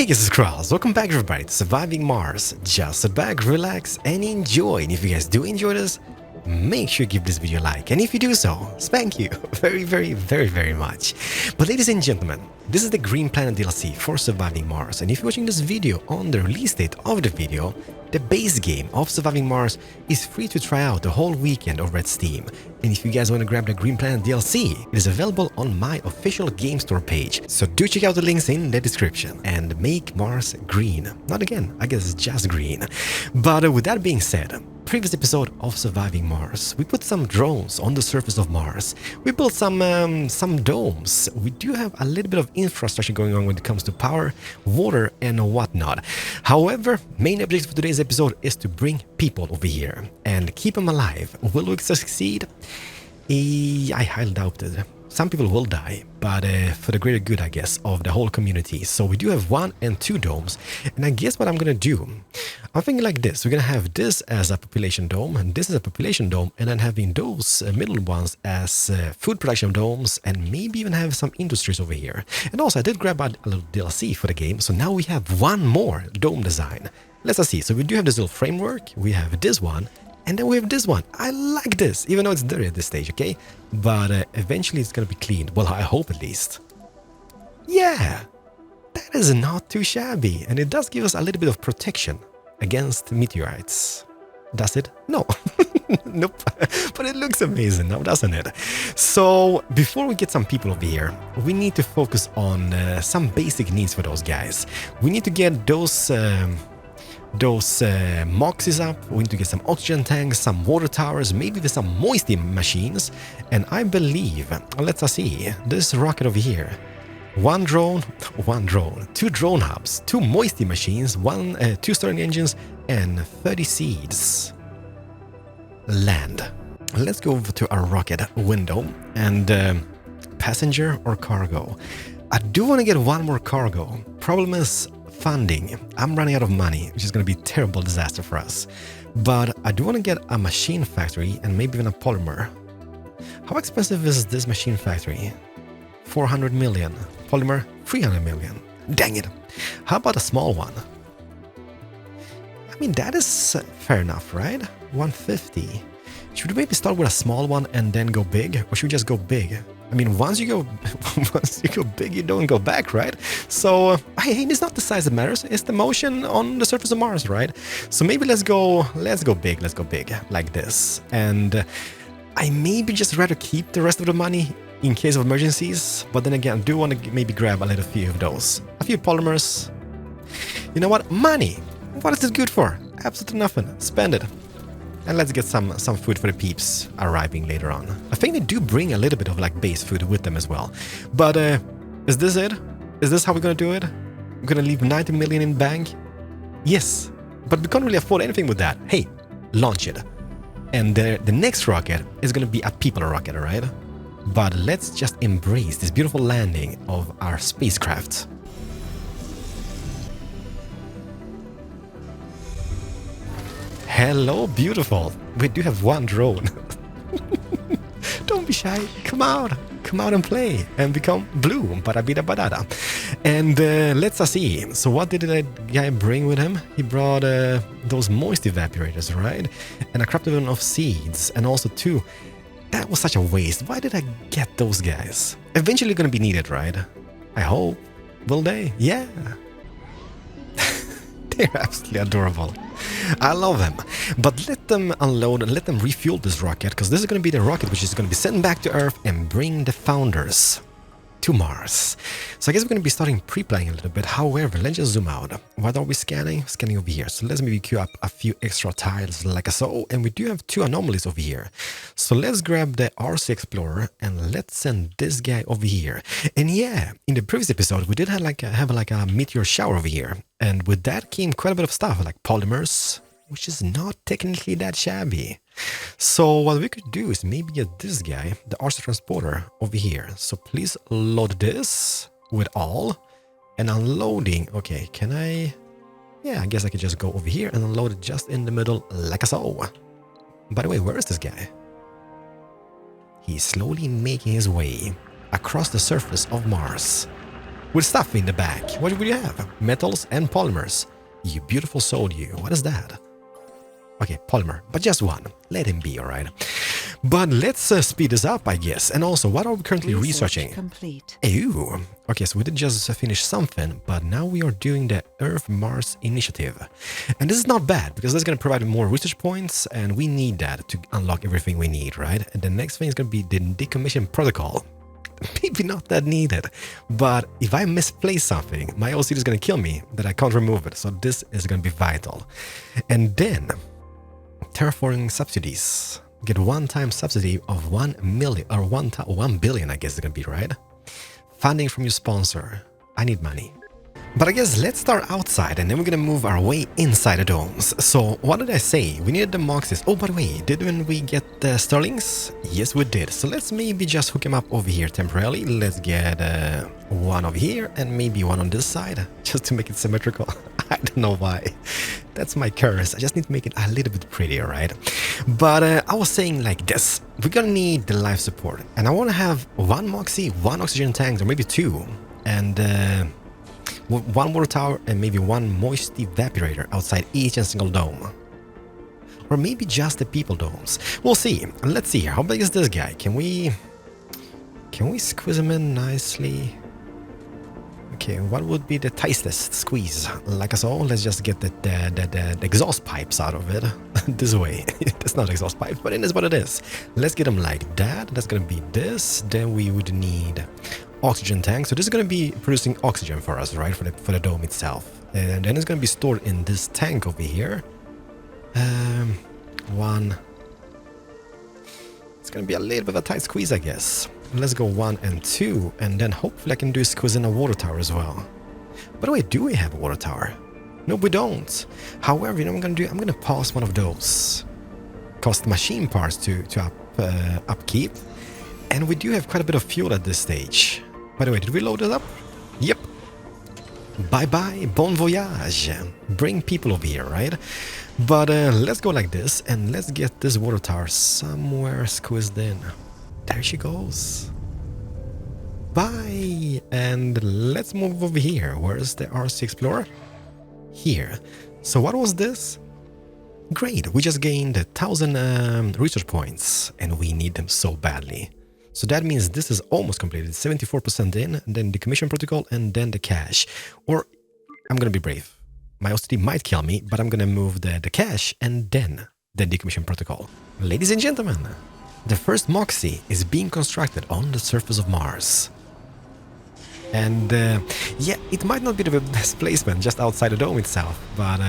Hey guys, it's Keralis. Welcome back everybody to Surviving Mars. Just sit back, relax, and enjoy. And if you guys do enjoy this, make sure you give this video a like. And if you do so, thank you very much. But ladies and gentlemen, this is the Green Planet DLC for Surviving Mars. And if you're watching this video on the release date of the video, the base game of Surviving Mars is free to try out the whole weekend over at Steam. And if you guys want to grab the Green Planet DLC, it is available on my official game store page. So do check out the links in the description and make Mars green. Not again, I guess it's just green. But with that being said, previous episode of Surviving Mars, we put some drones on the surface of Mars. We built some domes. We do have a little bit of infrastructure going on when it comes to power, water, and whatnot. However, main objective for today's episode is to bring people over here and keep them alive. Will we succeed? I highly doubt it. Some people will die, but for the greater good, I guess, of the whole community. So we do have 1 and 2 domes, and I guess what I'm gonna do, I'm thinking like this. We're gonna have this as a population dome, and this is a population dome, and then having those middle ones as food production domes, and maybe even have some industries over here. And also, I did grab a little DLC for the game, so now we have 1 more dome design. Let's see. So we do have this little framework, we have this one, and then we have this one. I like this, even though it's dirty at this stage, okay? But eventually it's gonna be cleaned. Well, I hope at least. Yeah, that is not too shabby. And it does give us a little bit of protection against meteorites. Does it? No. Nope. But it looks amazing now, doesn't it? So before we get some people over here, we need to focus on some basic needs for those guys. We need to get those moxies up. We need to get some oxygen tanks, some water towers, maybe with some moisty machines. And I believe, let's see, this rocket over here, 1 drone, 2 drone hubs, 2 moisty machines, 2 stirring engines, and 30 seeds. Land. Let's go over to our rocket window and passenger or cargo. I do want to get 1 more cargo. Problem is funding. I'm running out of money, which is going to be a terrible disaster for us. But I do want to get a machine factory and maybe even a polymer. How expensive is this machine factory? 400 million. Polymer, 300 million. Dang it. How about a small one? I mean, that is fair enough, right? 150. Should we maybe start with a small one and then go big? Or should we just go big? I mean, once you go big, you don't go back, right? So, hey, it's not the size that matters. It's the motion on the surface of Mars, right? So maybe let's go big, like this. And I maybe just rather keep the rest of the money in case of emergencies. But then again, I do want to maybe grab a little few of those. A few polymers. You know what? Money. What is it good for? Absolutely nothing. Spend it. And let's get some food for the peeps arriving later on. I think they do bring a little bit of like base food with them as well. But is this it? Is this how we're gonna do it? We're gonna leave 90 million in bank? Yes, but we can't really afford anything with that. Hey, launch it. And the next rocket is gonna be a people rocket, alright? But let's just embrace this beautiful landing of our spacecraft. Hello, beautiful. We do have 1 drone. Don't be shy. Come out and play and become blue. Badabida badada. And let's see. So what did that guy bring with him? He brought those moist evaporators, right? And a crap ton of seeds, and also 2. That was such a waste. Why did I get those guys? Eventually going to be needed, right? I hope. Will they? Yeah. They're absolutely adorable. I love them. But let them unload and let them refuel this rocket, because this is going to be the rocket which is going to be sent back to Earth and bring the founders to Mars. So I guess we're going to be starting pre-planning a little bit. However, let's just zoom out. What are we scanning? Scanning over here. So let's maybe queue up a few extra tiles like so. And we do have 2 anomalies over here. So let's grab the RC Explorer and let's send this guy over here. And yeah, in the previous episode, we did have like a meteor shower over here. And with that came quite a bit of stuff like polymers, which is not technically that shabby. So what we could do is maybe get this guy, the RC Transporter, over here. So please load this with all. And unloading, okay, can I? Yeah, I guess I could just go over here and unload it just in the middle like so. By the way, where is this guy? He's slowly making his way across the surface of Mars. with stuff in the back. What do you have? Metals and polymers. You beautiful soul, you. What is that? Okay, polymer, but just one. Let him be, alright? But let's speed this up, I guess. And also, what are we currently researching? Complete. Ew. Okay, so we did just finish something, but now we are doing the Earth-Mars initiative. And this is not bad, because that's going to provide more research points, and we need that to unlock everything we need, right? And the next thing is going to be the decommission protocol. Maybe not that needed, but if I misplace something, my OCD is going to kill me, that I can't remove it, so this is going to be vital. And then, terraforming subsidies. Get one-time subsidy of 1 million, or 1 billion, I guess it's going to be, right? Funding from your sponsor. I need money. But I guess let's start outside and then we're gonna move our way inside the domes. So what did I say? We needed the Moxies. Oh, by the way, didn't we get the Sterlings? Yes, we did. So let's maybe just hook him up over here temporarily. Let's get one over here and maybe one on this side, just to make it symmetrical. I don't know why. That's my curse. I just need to make it a little bit prettier, right? But I was saying like this. We're gonna need the life support. And I want to have one Moxie, one oxygen tank, or maybe two. And one water tower and maybe one moist evaporator outside each and single dome. Or maybe just the people domes. We'll see. Let's see. How big is this guy? Can we squeeze him in nicely? Okay, what would be the tightest squeeze? Like so, let's just get the exhaust pipes out of it. This way. It's not exhaust pipes, but it is what it is. Let's get them like that. That's gonna be this. Then we would need oxygen tank. So this is gonna be producing oxygen for us, right? For the dome itself. And then it's gonna be stored in this tank over here. One. It's gonna be a little bit of a tight squeeze, I guess. Let's go 1 and 2, and then hopefully I can do squeeze in a water tower as well. By the way, do we have a water tower? No, we don't. However, you know what I'm gonna do? I'm gonna pause one of those. Cost machine parts to upkeep. And we do have quite a bit of fuel at this stage. By the way, did we load it up? Yep. Bye-bye, bon voyage. Bring people over here, right? But let's go like this, and let's get this water tower somewhere squeezed in. There she goes. Bye! And let's move over here. Where's the RC Explorer? Here. So what was this? Great, we just gained 1,000 research points, and we need them so badly. So that means this is almost completed, 74% in, and then the commission protocol, and then the cache. Or, I'm gonna be brave. My OCD might kill me, but I'm gonna move the cache, and then the decommission protocol. Ladies and gentlemen, the first Moxie is being constructed on the surface of Mars. And yeah, it might not be the best placement just outside the dome itself, but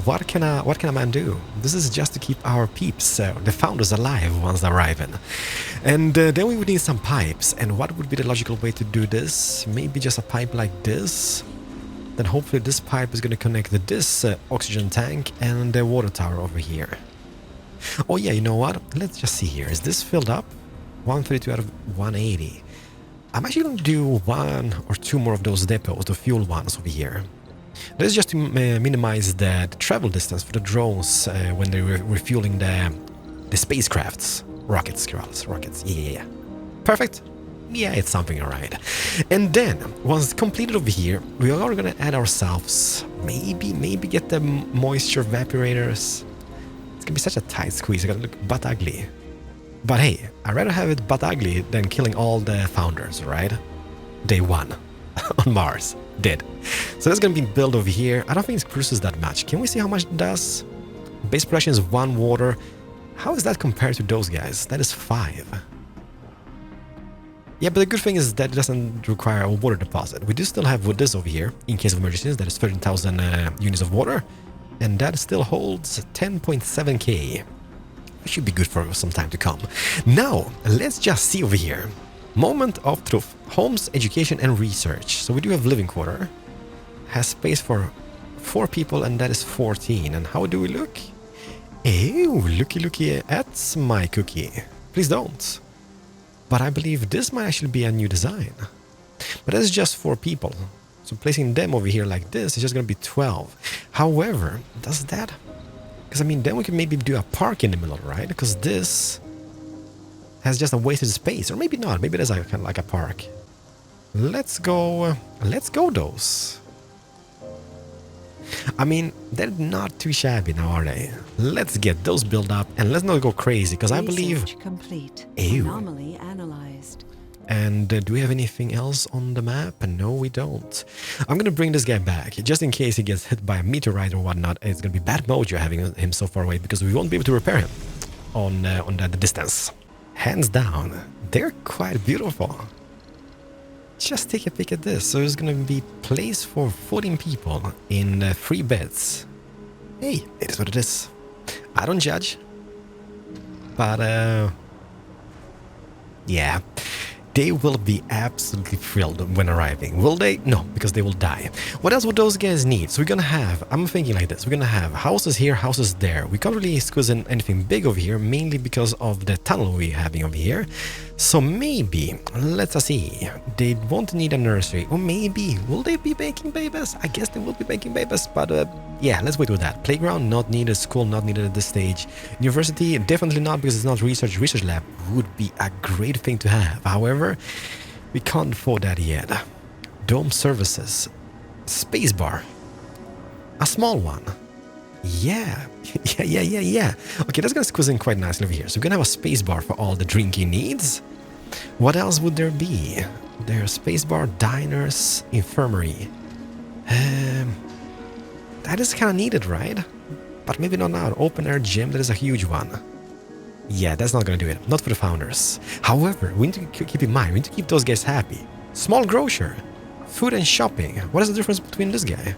what can a man do? This is just to keep our peeps, the founders, alive once they're arriving. And then we would need some pipes. And what would be the logical way to do this? Maybe just a pipe like this. Then hopefully this pipe is going to connect to this oxygen tank and the water tower over here. Oh yeah, you know what? Let's just see here. Is this filled up? 132 out of 180. I'm actually going to do 1 or 2 more of those depots, the fuel ones over here. This is just to minimize the travel distance for the drones when they're refueling the spacecrafts. Rockets, Keralis, rockets. Yeah. Perfect. Yeah, it's something alright. And then, once completed over here, we are going to add ourselves, maybe get the moisture evaporators. It's going to be such a tight squeeze, it's going to look butt ugly. But hey, I'd rather have it butt ugly than killing all the founders, right? Day 1 on Mars. Dead. So that's going to be built over here. I don't think it produces that much. Can we see how much it does? Base production is 1 water. How is that compared to those guys? That is 5. Yeah, but the good thing is that it doesn't require a water deposit. We do still have this over here, in case of emergencies. That is 13,000 units of water. And that still holds 10.7k. It should be good for some time to come. Now, let's just see over here. Moment of truth. Homes, education, and research. So we do have living quarter. Has space for 4 people, and that is 14. And how do we look? Ew, looky at my cookie. Please don't. But I believe this might actually be a new design. But that is just 4 people. So placing them over here like this is just going to be 12. However, does that... Because I mean, then we can maybe do a park in the middle, right? Because this has just a wasted space. Or maybe not. Maybe it is kind of like a park. Let's go those. I mean, they're not too shabby now, are they? Let's get those built up and let's not go crazy, because I believe... Research complete. Ew. Anomaly analyzed. And do we have anything else on the map? No, we don't. I'm gonna bring this guy back, just in case he gets hit by a meteorite or whatnot. It's gonna be bad mojo having him so far away, because we won't be able to repair him on the distance. Hands down, they're quite beautiful. Just take a peek at this. So there's gonna be place for 14 people in 3 beds. Hey, it is what it is. I don't judge. But yeah, they will be absolutely thrilled when arriving. Will they? No, because they will die. What else would those guys need? So we're gonna have, I'm thinking like this, we're gonna have houses here, houses there. We can't really squeeze in anything big over here, mainly because of the tunnel we're having over here. So maybe, let's see, they won't need a nursery. Or maybe, will they be making babies? I guess they will be making babies, but yeah, let's wait with that. Playground not needed, school not needed at this stage. University, definitely not, because it's not research. Research lab would be a great thing to have. However, we can't afford that yet. Dome services. Spacebar. A small one. Yeah. Yeah. Okay, that's gonna squeeze in quite nicely over here. So we're gonna have a spacebar for all the drinking needs. What else would there be? There's spacebar, diners, infirmary. That is kind of needed, right? But maybe not now. Open air gym, that is a huge one. Yeah, that's not gonna do it. Not for the founders. However, we need to keep in mind, we need to keep those guys happy. Small grocer. Food and shopping. What is the difference between this guy?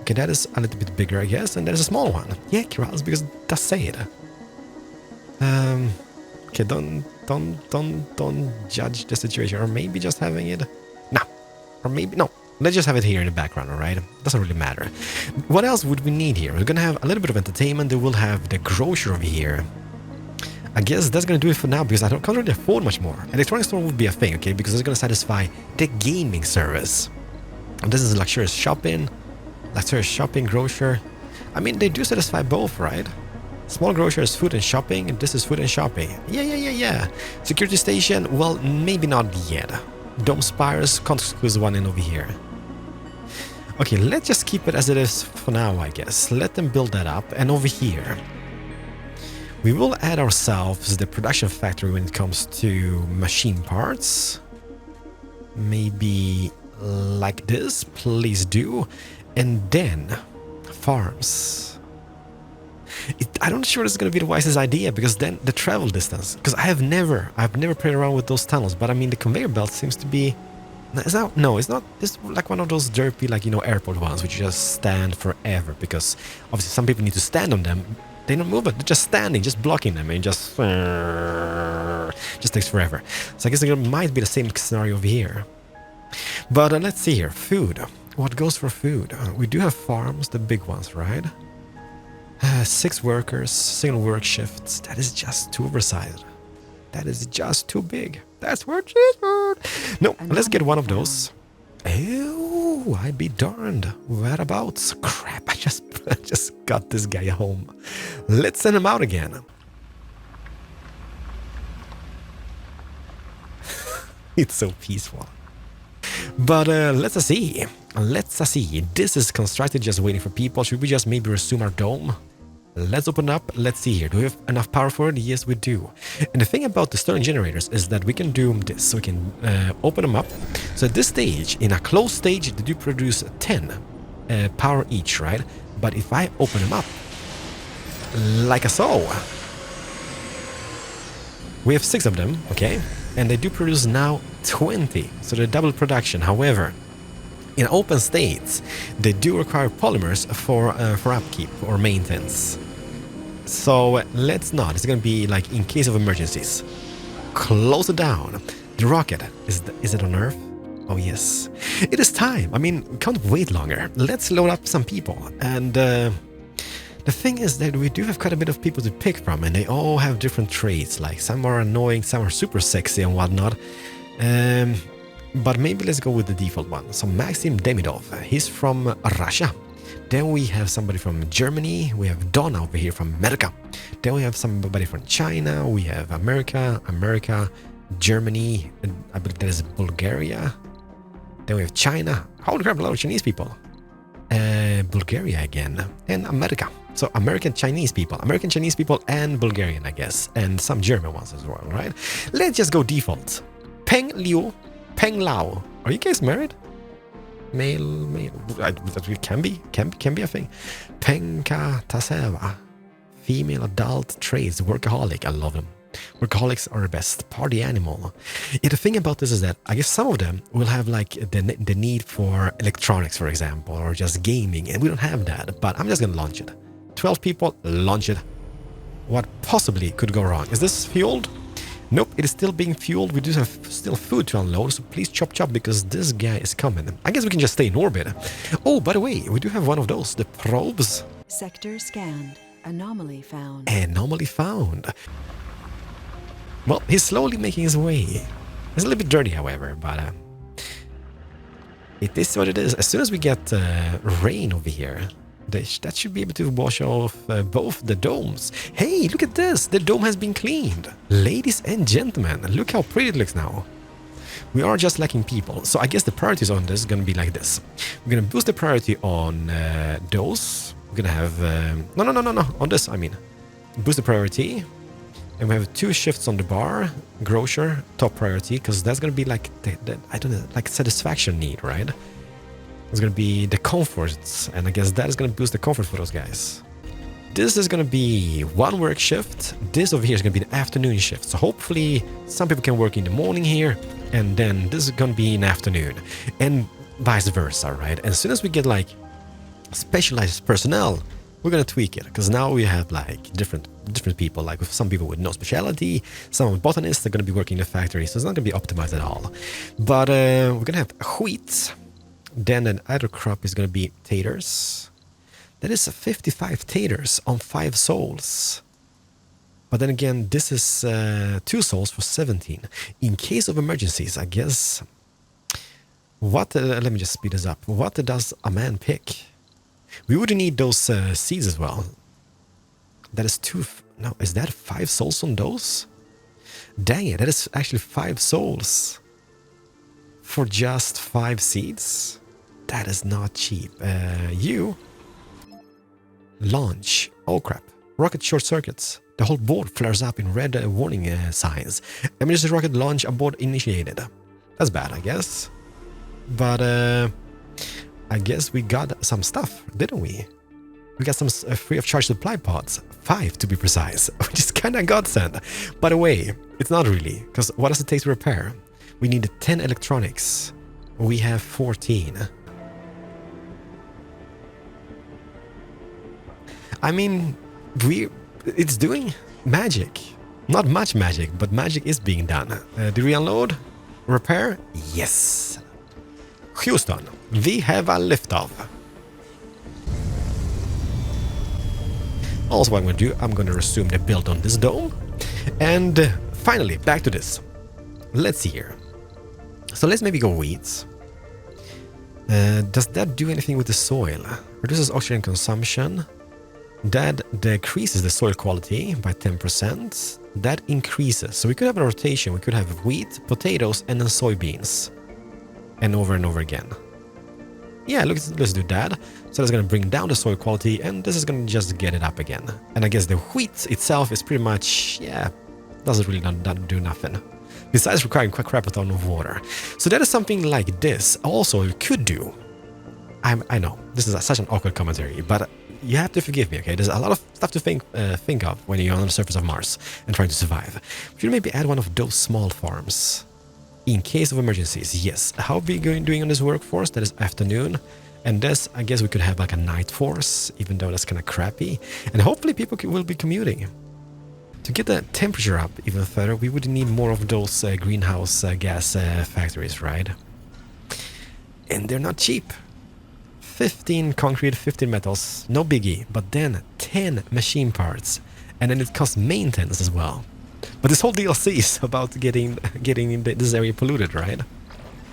Okay, that is a little bit bigger, I guess, and there's a small one. Yeah, Keralis, because it does say it. Okay, don't judge the situation, or maybe just having it. No, or maybe no. Let's just have it here in the background, alright? Doesn't really matter. What else would we need here? We're gonna have a little bit of entertainment. Then we'll have the grocer over here. I guess that's gonna do it for now, because I can't really afford much more. Electronic store would be a thing, okay? Because it's gonna satisfy the gaming service. And this is luxurious shopping. Luxurious shopping, grocer. I mean, they do satisfy both, right? Small grocer is food and shopping, and this is food and shopping. Yeah. Security station, well, maybe not yet. Dome spires, can't squeeze one in over here. Okay, let's just keep it as it is for now, I guess. Let them build that up, and over here, we will add ourselves the production factory when it comes to machine parts. Maybe like this, please do. And then farms. I'm not sure this is going to be the wisest idea, because then the travel distance, because I've never played around with those tunnels, but I mean the conveyor belt seems to be, it's not, it's like one of those derpy, like, you know, airport ones which just stand forever, because obviously some people need to stand on them. They don't move it, they're just standing, just blocking them, and just takes forever. So I guess it might be the same scenario over here. But let's see here, food. What goes for food? We do have farms, the big ones, right? 6 workers, single work shifts. That is just too oversized. That is just too big. That's where cheeseburger. No, let's get one of those. Oh, I'd be darned. Whereabouts? Crap, I just got this guy home. Let's send him out again. It's so peaceful. But let's see. This is constructed, just waiting for people. Should we just maybe resume our dome? Let's open up. Let's see here. Do we have enough power for it? Yes, we do. And the thing about the Stirling generators is that we can do this. So we can open them up. So at this stage, in a closed stage, they do produce 10 power each, right? But if I open them up, like so, we have 6 of them, okay? And they do produce now 20. So they're double production. However, in open states, they do require polymers for upkeep or maintenance. So let's not. It's going to be like in case of emergencies. Close it down. The rocket, is it on Earth? Oh yes. It is time. I mean, we can't wait longer. Let's load up some people. And the thing is that we do have quite a bit of people to pick from, and they all have different traits. Like some are annoying, some are super sexy and whatnot. But maybe let's go with the default one. So Maxim Demidov, he's from Russia. Then we have somebody from Germany. We have Donna over here from America. Then we have somebody from China. We have America, Germany, and I believe that is Bulgaria. Then we have China. Holy crap, a lot of Chinese people. Bulgaria again. And America. So American Chinese people. American Chinese people and Bulgarian, I guess. And some German ones as well, right? Let's just go default. Peng Liu. Peng Lao. Are you guys married? Male. That can be a thing. Penka Taseva. Female adult traits. Workaholic. I love them. Workaholics are the best. Party animal. Yeah, the thing about this is that I guess some of them will have like the need for electronics, for example, or just gaming, and we don't have that. But I'm just gonna launch it. 12 people, launch it. What possibly could go wrong? Is this fueled? Nope, it is still being fueled. We do have still food to unload, so please chop because this guy is coming. I guess we can just stay in orbit. Oh, by the way, we do have one of those, the probes. Sector scanned. Anomaly found. Anomaly found. Well, he's slowly making his way. It's a little bit dirty, however, but it is what it is. As soon as we get rain over here, that should be able to wash off both the domes. Hey, look at this! The dome has been cleaned. Ladies and gentlemen, look how pretty it looks now. We are just lacking people, so I guess the priorities on this is going to be like this. We're going to boost the priority on those. We're going to have... No. On this, I mean. Boost the priority. And we have 2 shifts on the bar. Grocer, top priority, because that's going to be like, I don't know, like satisfaction need, right? It's going to be the comforts, and I guess that is going to boost the comfort for those guys. This is going to be 1 work shift. This over here is going to be the afternoon shift. So hopefully some people can work in the morning here, and then this is going to be in afternoon, and vice versa, right? And as soon as we get like specialized personnel, we're gonna tweak it, because now we have like different people, like with some people with no specialty, some botanists are gonna be working in the factory, so it's not gonna be optimized at all. But we're gonna have wheat, then an other crop is gonna be taters. That is 55 taters on 5 souls. But then again, this is 2 souls for 17. In case of emergencies, I guess. What? Let me just speed this up. What does a man pick? We would need those seeds as well. That is 2... No, is that 5 souls on those? Dang it, that is actually 5 souls. For just 5 seeds? That is not cheap. You... Launch. Oh crap. Rocket short circuits. The whole board flares up in red warning signs. Emergency rocket launch abort initiated. That's bad, I guess. But... I guess we got some stuff, didn't we? We got some free of charge supply pods. 5 to be precise, which is kind of godsend. By the way, it's not really, because what does it take to repair? We need 10 electronics. We have 14. I mean, it's doing magic. Not much magic, but magic is being done. Did we unload? Repair? Yes. Houston, we have a liftoff. Also what I'm going to do, I'm going to resume the build on this dome. And finally, back to this. Let's see here. So let's maybe go weeds. Does that do anything with the soil? Reduces oxygen consumption. That decreases the soil quality by 10%. That increases. So we could have a rotation. We could have wheat, potatoes, and then soybeans. And over again. Yeah, let's do that. So that's going to bring down the soil quality, and this is going to just get it up again. And I guess the wheat itself is pretty much, yeah, doesn't really do nothing. Besides requiring quite crap a ton of water. So that is something like this. Also, you could do. I know, this is such an awkward commentary, but you have to forgive me, okay? There's a lot of stuff to think of when you're on the surface of Mars and trying to survive. Should maybe add one of those small farms. In case of emergencies, yes. How are we doing on this workforce? That is afternoon. And this, I guess we could have like a night force, even though that's kind of crappy. And hopefully people will be commuting. To get the temperature up even further, we would need more of those greenhouse gas factories, right? And they're not cheap. 15 concrete, 15 metals, no biggie. But then 10 machine parts. And then it costs maintenance as well. But this whole DLC is about getting this area polluted, right?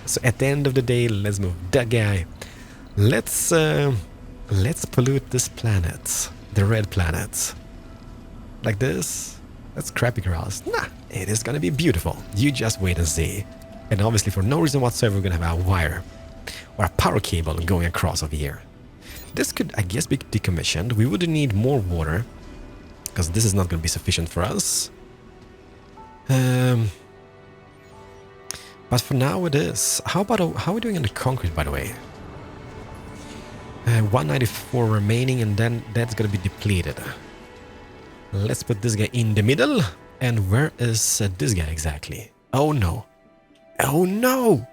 So at the end of the day, let's move that guy. Let's pollute this planet, the red planet, like this. That's crappy, Keralis. Nah, it is gonna be beautiful. You just wait and see. And obviously, for no reason whatsoever, we're gonna have our wire or a power cable going across over here. This could, I guess, be decommissioned. We would need more water, because this is not going to be sufficient for us. But for now it is. How are we doing on the concrete, by the way? 194 remaining, and then that's going to be depleted. Let's put this guy in the middle. And where is this guy exactly? Oh no. Oh no!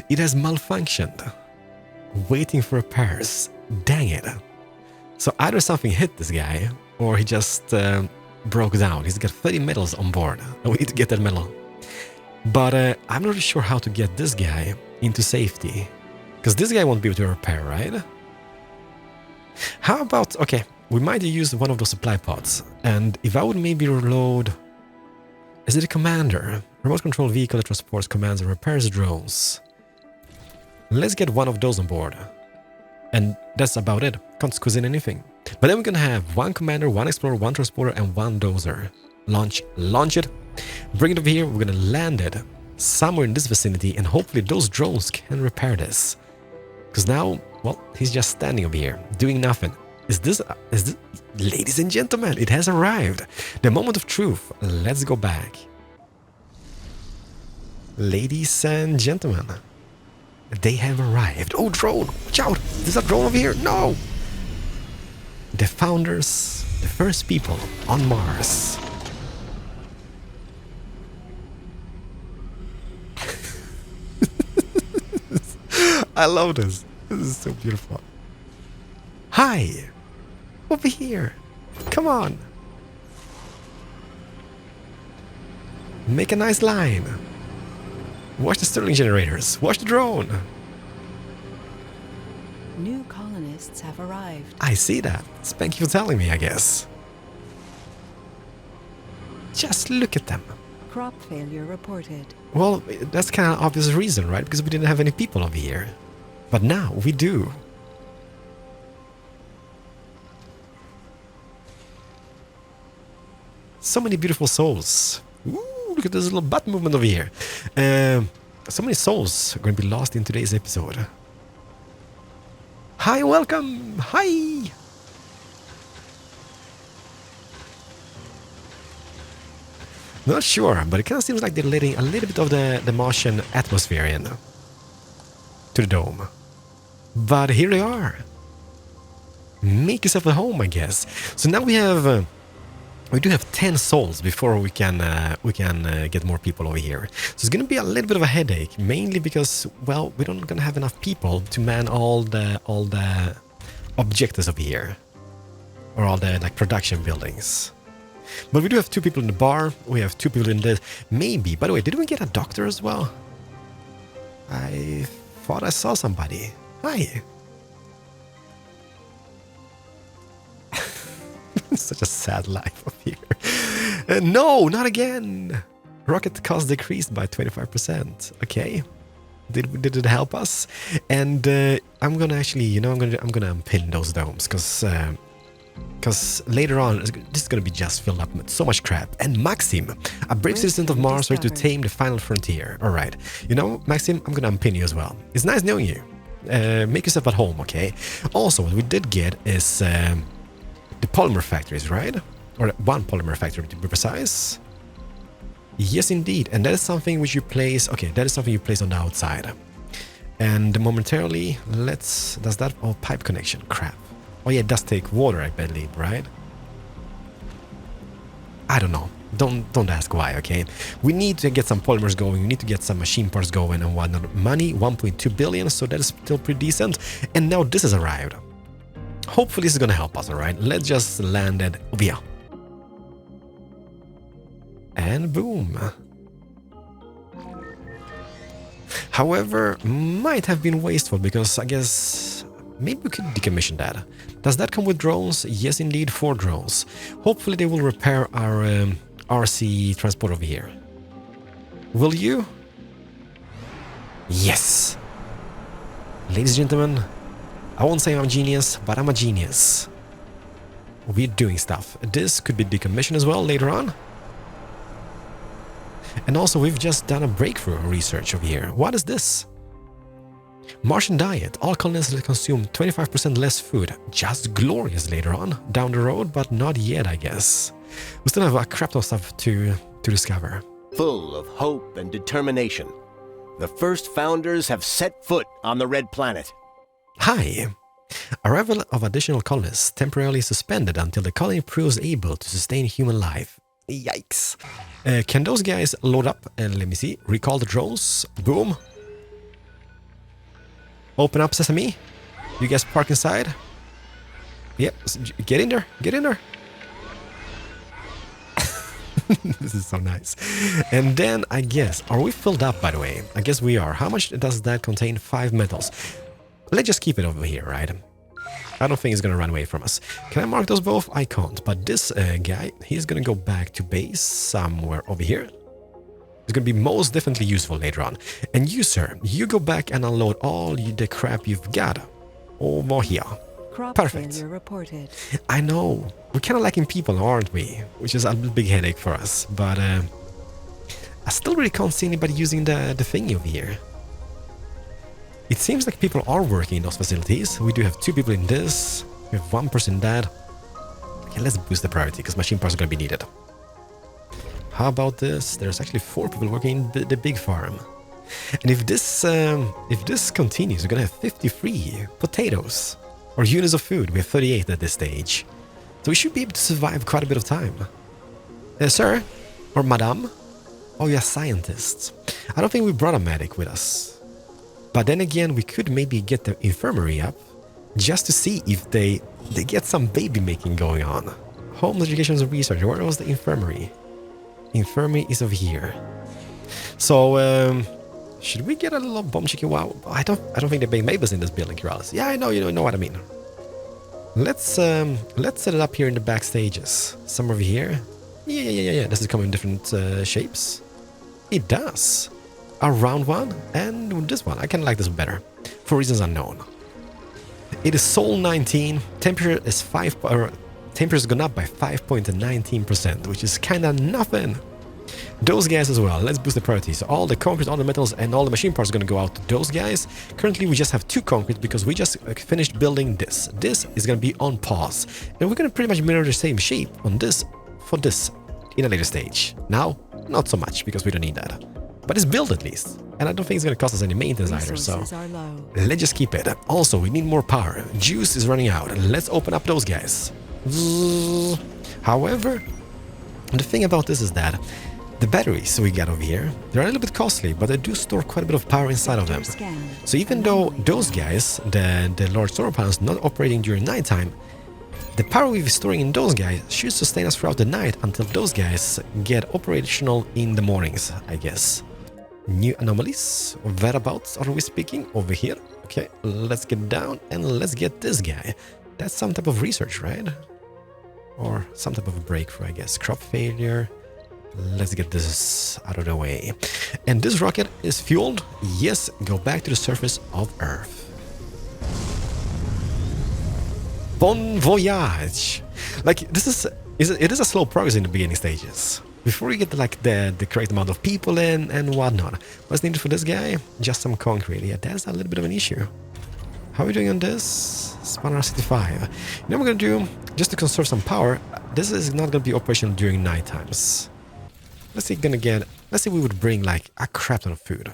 It has malfunctioned. Waiting for repairs. Dang it. So either something hit this guy, or he just broke down. He's got 30 metals on board, and we need to get that metal. But I'm not really sure how to get this guy into safety. Because this guy won't be able to repair, right? How about... Okay, we might use one of those supply pods. And if I would maybe reload... Is it a commander? Remote control vehicle that transports, commands, and repairs drones. Let's get one of those on board. And that's about it. Can't squeeze in anything. But then we're gonna have one commander, one explorer, one transporter, and one dozer. Launch it. Bring it over here. We're gonna land it somewhere in this vicinity, and hopefully those drones can repair this. Because now, well, he's just standing over here, doing nothing. Is this... Ladies and gentlemen, it has arrived. The moment of truth. Let's go back. Ladies and gentlemen, they have arrived. Oh, drone! Watch out! There's a drone over here! No! The founders, the first people on Mars. I love this. This is so beautiful. Hi! Over here! Come on! Make a nice line. Watch the Stirling generators. Watch the drone. New colonists have arrived. I see that. Thank you for telling me, I guess. Just look at them. Crop failure reported. Well, that's kind of obvious reason, right? Because we didn't have any people over here. But now we do. So many beautiful souls. Ooh, look at this little butt movement over here. So many souls are going to be lost in today's episode. Hi, welcome. Hi. Not sure, but it kind of seems like they're letting a little bit of the Martian atmosphere in to the dome. But here they are. Make yourself at home, I guess. So now we have... we do have 10 souls before we can get more people over here. So it's going to be a little bit of a headache, mainly because, well, we're not going to have enough people to man all the objectives over here, or all the like production buildings. But we do have 2 people in the bar. We have 2 people in the... Maybe. By the way, did we get a doctor as well? I thought I saw somebody. Hi. Such a sad life up here. No, not again. Rocket cost decreased by 25%. Okay. Did it help us? And I'm gonna actually, you know, I'm gonna unpin those domes because later on this is gonna be just filled up with so much crap. And Maxim, a brave citizen of Mars, ready to tame the final frontier. All right. You know, Maxim, I'm gonna unpin you as well. It's nice knowing you. Make yourself at home, okay? Also, what we did get is the polymer factories, right? Or one polymer factory to be precise. Yes, indeed. And that is something which you place... Okay, that is something you place on the outside. And momentarily, let's... Does that... Oh, pipe connection. Crap. Oh yeah, it does take water, I believe, right? I don't know. Don't ask why, okay? We need to get some polymers going. We need to get some machine parts going and whatnot. Money, 1.2 billion, so that is still pretty decent. And now this has arrived. Hopefully this is gonna help us, alright? Let's just land it over here. And boom. However, might have been wasteful because I guess maybe we could decommission that. Does that come with drones? Yes, indeed, 4 drones. Hopefully they will repair our RC transport over here. Will you? Yes. Ladies and gentlemen, I won't say I'm a genius, but I'm a genius. We're doing stuff. This could be decommissioned as well later on. And also, we've just done a breakthrough research over here. What is this? Martian diet. All colonists will consume 25% less food. Just glorious later on, down the road, but not yet, I guess. We still have a crap ton of stuff to discover. Full of hope and determination, the first founders have set foot on the Red Planet. Hi! Arrival of additional colonists temporarily suspended until the colony proves able to sustain human life. Yikes! Can those guys load up and let me see? Recall the drones. Boom! Open up sesame. You guys park inside. Yep, get in there. Get in there. This is so nice. And then I guess, are we filled up by the way? I guess we are. How much does that contain? 5 metals. Let's just keep it over here, right? I don't think he's gonna run away from us. Can I mark those both? I can't. But this guy, he's gonna go back to base somewhere over here. It's gonna be most definitely useful later on. And you, sir, you go back and unload all the crap you've got over here. Crop Perfect. failure reported. I know. We're kind of lacking people, aren't we? Which is a big headache for us. But I still really can't see anybody using the thingy over here. It seems like people are working in those facilities. We do have 2 people in this. We have 1 person in that. Okay, let's boost the priority because machine parts are going to be needed. How about this? There's actually 4 people working in the big farm. And if this continues, we're going to have 53 potatoes. Or units of food. We have 38 at this stage. So we should be able to survive quite a bit of time. Sir? Or madame? Oh, you're scientists. I don't think we brought a medic with us. But then again, we could maybe get the infirmary up. Just to see if they get some baby making going on. Home education and research. Where was the infirmary? Infirmary is over here. So, should we get a little bomb chicken? Wow, I don't think they make neighbors in this building, Keralis. Yeah, I know, you know what I mean. Let's set it up here in the back stages. Some over here. Yeah. Does it come in different shapes? It does. A round one and this one. I kind of like this one better, for reasons unknown. It is Sol 19. Temperature is temperature has gone up by 5.19%, which is kind of nothing. Those guys as well. Let's boost the priority. So all the concrete, all the metals, and all the machine parts are going to go out to those guys. Currently, we just have 2 concrete because we just finished building this. This is going to be on pause. And we're going to pretty much mirror the same shape on this for this in a later stage. Now, not so much because we don't need that. But it's built at least. And I don't think it's going to cost us any maintenance either. So let's just keep it. Also, we need more power. Juice is running out. Let's open up those guys. However, the thing about this is that the batteries we got over here, they're a little bit costly, but they do store quite a bit of power inside of them. So even though those guys, the large solar panels, not operating during nighttime, the power we're storing in those guys should sustain us throughout the night until those guys get operational in the mornings, I guess. New anomalies? Whereabouts are we speaking? Over here. Okay, let's get down and let's get this guy. That's some type of research, right? Or some type of a breakthrough, I guess. Crop failure. Let's get this out of the way. And this rocket is fueled. Yes, go back to the surface of Earth. Bon voyage. Like, it is a slow progress in the beginning stages. Before you get the correct amount of people in and whatnot. What's needed for this guy? Just some concrete. Yeah, that's a little bit of an issue. How are we doing on this? Spanner 65. You know what we're gonna do? Just to conserve some power, this is not gonna be operational during night times. Let's say we would bring like a crap ton of food.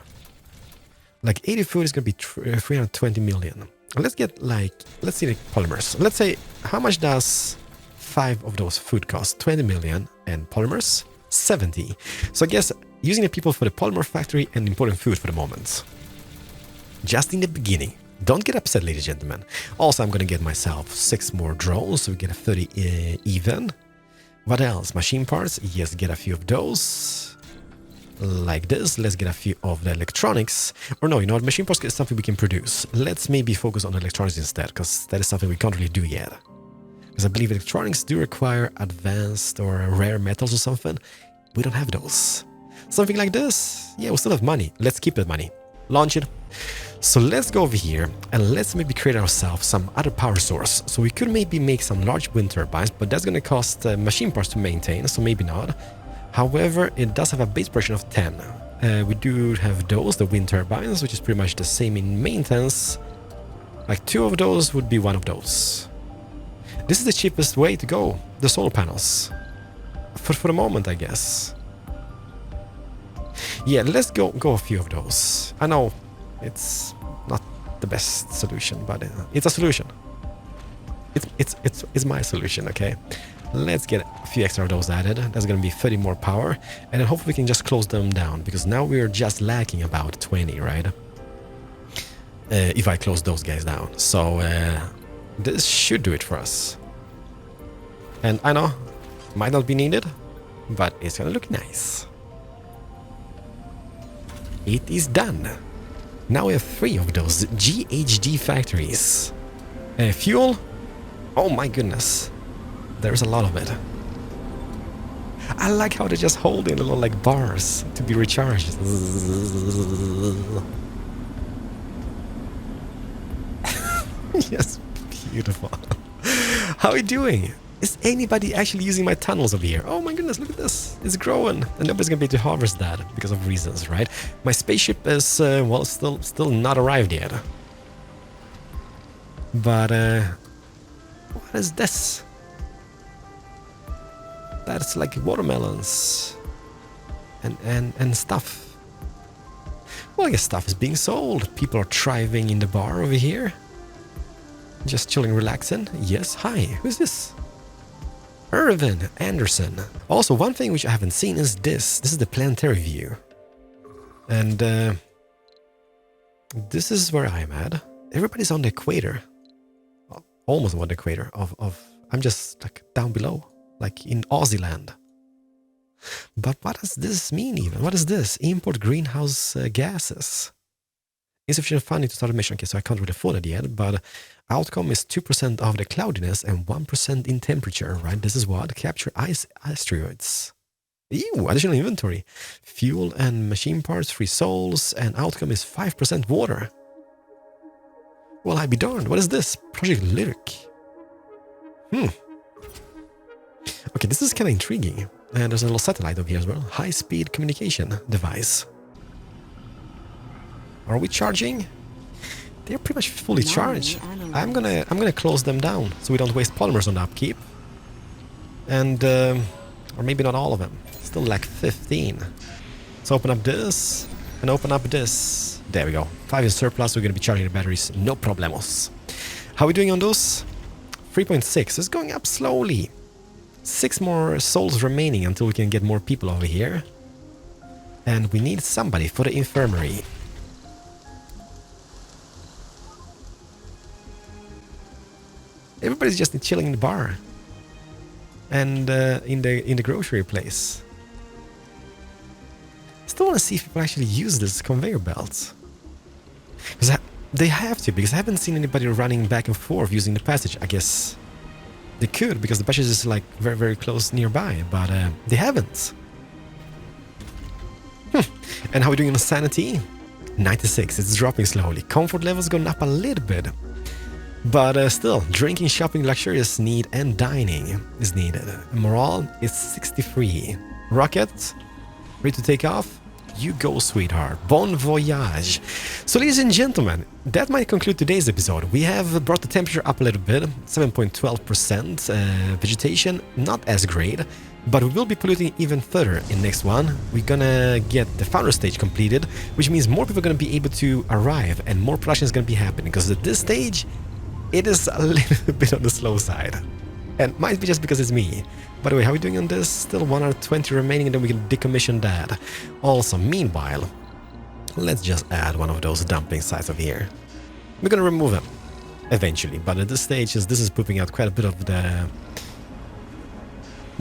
Like 80 food is gonna be 320 million. Let's get let's see the polymers. Let's say, how much does 5 of those food cost? 20 million, and polymers 70. So I guess using the people for the polymer factory and importing food for the moment. Just in the beginning. Don't get upset, ladies and gentlemen. Also, I'm gonna get myself 6 more drones, so we get a 30 even. What else? Machine parts? Yes, get a few of those. Like this. Let's get a few of the electronics. Or no, you know what? Machine parts is something we can produce. Let's maybe focus on electronics instead, because that is something we can't really do yet. Because I believe electronics do require advanced or rare metals or something. We don't have those. Something like this? Yeah, we still have money. Let's keep that money. Launch it. So let's go over here and let's maybe create ourselves some other power source. So we could maybe make some large wind turbines, but that's going to cost machine parts to maintain, so maybe not. However, it does have a base pressure of 10. We do have those, the wind turbines, which is pretty much the same in maintenance. Like 2 of those would be 1 of those. This is the cheapest way to go, the solar panels. For the moment, I guess. Yeah, let's go a few of those. I know it's not the best solution, but it's a solution. It's my solution, okay? Let's get a few extra of those added. That's gonna be 30 more power, and then hopefully we can just close them down, because now we're just lacking about 20, right? If I close those guys down. So this should do it for us. And I know, might not be needed, but it's gonna look nice. It is done. Now we have 3 of those GHG factories. Fuel? Oh my goodness. There's a lot of it. I like how they just hold in little like bars to be recharged. Yes, beautiful. How are you doing? Is anybody actually using my tunnels over here? Oh my goodness, look at this. It's growing. And nobody's gonna be able to harvest that because of reasons, right? My spaceship is, well, still not arrived yet. But, what is this? That's like watermelons and stuff. Well, I guess stuff is being sold. People are thriving in the bar over here. Just chilling, relaxing. Yes, hi, who's this? Irvin Anderson. Also, one thing which I haven't seen is this. This is the planetary view. And this is where I'm at. Everybody's on the equator. Well, almost on the equator of I'm just like down below, like in Aussie land. But what does this mean even? What is this? Import greenhouse gases. Insufficient funding to start a mission. Okay, so I can't really afford it yet, but outcome is 2% of the cloudiness and 1% in temperature, right? This is what? Capture asteroids. Ew, additional inventory. Fuel and machine parts, 3 souls, and outcome is 5% water. Well, I be darned. What is this? Project Lyric. Okay, this is kind of intriguing. And there's a little satellite over here as well. High-speed communication device. Are we charging? They're pretty much fully charged. I'm gonna close them down so we don't waste polymers on the upkeep. And or maybe not all of them. Still lack 15. Let's open up this and open up this. There we go. 5 in surplus. We're gonna be charging the batteries. No problemos. How are we doing on those? 3.6. It's going up slowly. 6 more souls remaining until we can get more people over here. And we need somebody for the infirmary. Everybody's just chilling in the bar and in the grocery place. Still want to see if people actually use this conveyor belt, because they have to, because I haven't seen anybody running back and forth using the passage. I guess they could, because the passage is like very, very close nearby, but they haven't. And how are we doing on sanity? 96. It's dropping slowly. Comfort level's going up a little bit. But still, drinking, shopping, luxurious need, and dining is needed. Morale is 63. Rocket, ready to take off? You go, sweetheart. Bon voyage. So, ladies and gentlemen, that might conclude today's episode. We have brought the temperature up a little bit, 7.12%. Vegetation, not as great, but we will be polluting even further in next one. We're gonna get the founder stage completed, which means more people are gonna be able to arrive and more production is gonna be happening, because at this stage, it is a little bit on the slow side. And might be just because it's me. By the way, how are we doing on this? Still 120 remaining, and then we can decommission that. Also, meanwhile, let's just add one of those dumping sites over here. We're gonna remove them eventually, but at this stage, this is pooping out quite a bit of the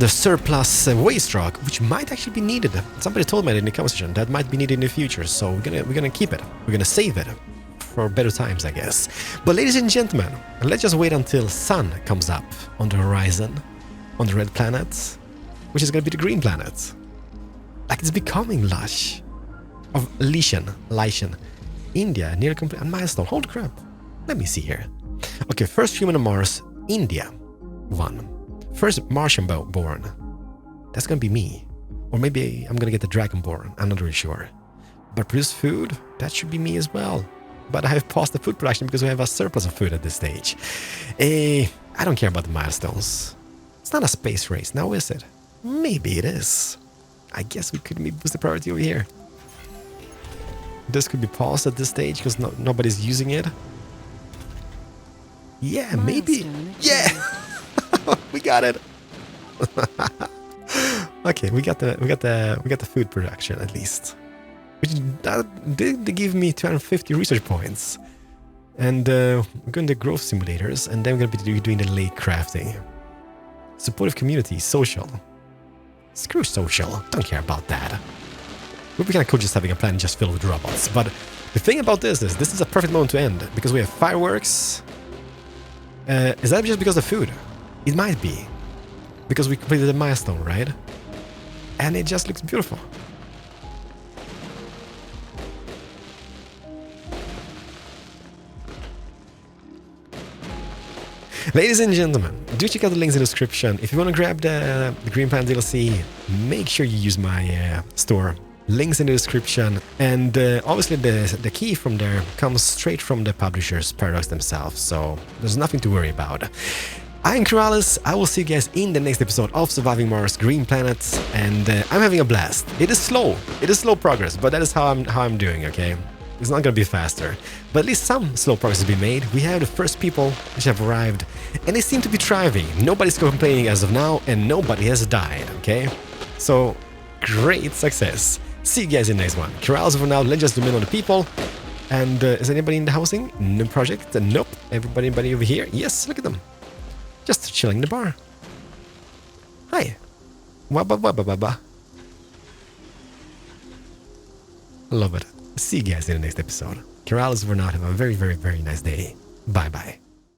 surplus waste rock, which might actually be needed. Somebody told me in the conversation that might be needed in the future, so we're gonna keep it. We're gonna save it for better times, I guess. But ladies and gentlemen, let's just wait until sun comes up on the horizon, on the red planet, which is going to be the green planet. Like, it's becoming lush. Of Lichen, India, near complete, a milestone. Holy crap. Let me see here. Okay, first human on Mars, India, 1. First Martian born. That's going to be me. Or maybe I'm going to get the Dragonborn. I'm not really sure. But produce food, that should be me as well. But I have paused the food production because we have a surplus of food at this stage. I don't care about the milestones. It's not a space race now, is it? Maybe it is. I guess we could maybe boost the priority over here. This could be paused at this stage because nobody's using it. Yeah, maybe. Yeah, we got it. Okay, we got the food production at least. Which did give me 250 research points. And we're going to growth simulators, and then we're going to be doing the lake crafting. Supportive community, social. Screw social, don't care about that. It would be kind of cool just having a planet just filled with robots. But the thing about this is a perfect moment to end, because we have fireworks. Is that just because of food? It might be. Because we completed a milestone, right? And it just looks beautiful. Ladies and gentlemen, do check out the links in the description. If you want to grab the Green Planet DLC, make sure you use my store. Links in the description. And obviously the key from there comes straight from the publishers, Paradox themselves, so there's nothing to worry about. I'm Keralis. I will see you guys in the next episode of Surviving Mars Green Planets, and I'm having a blast. It is slow progress, but that is how I'm doing, okay? It's not gonna be faster, but at least some slow progress has been made. We have the first people which have arrived, and they seem to be thriving. Nobody's complaining as of now, and nobody has died, okay? So, great success. See you guys in the next one. Keralis for now, let's just zoom in on the people. And is anybody in the housing? No project? Nope. Everybody over here? Yes, look at them. Just chilling in the bar. Hi. Wabba. Love it. See you guys in the next episode. Keralis for now. Have a very, very, very nice day. Bye-bye.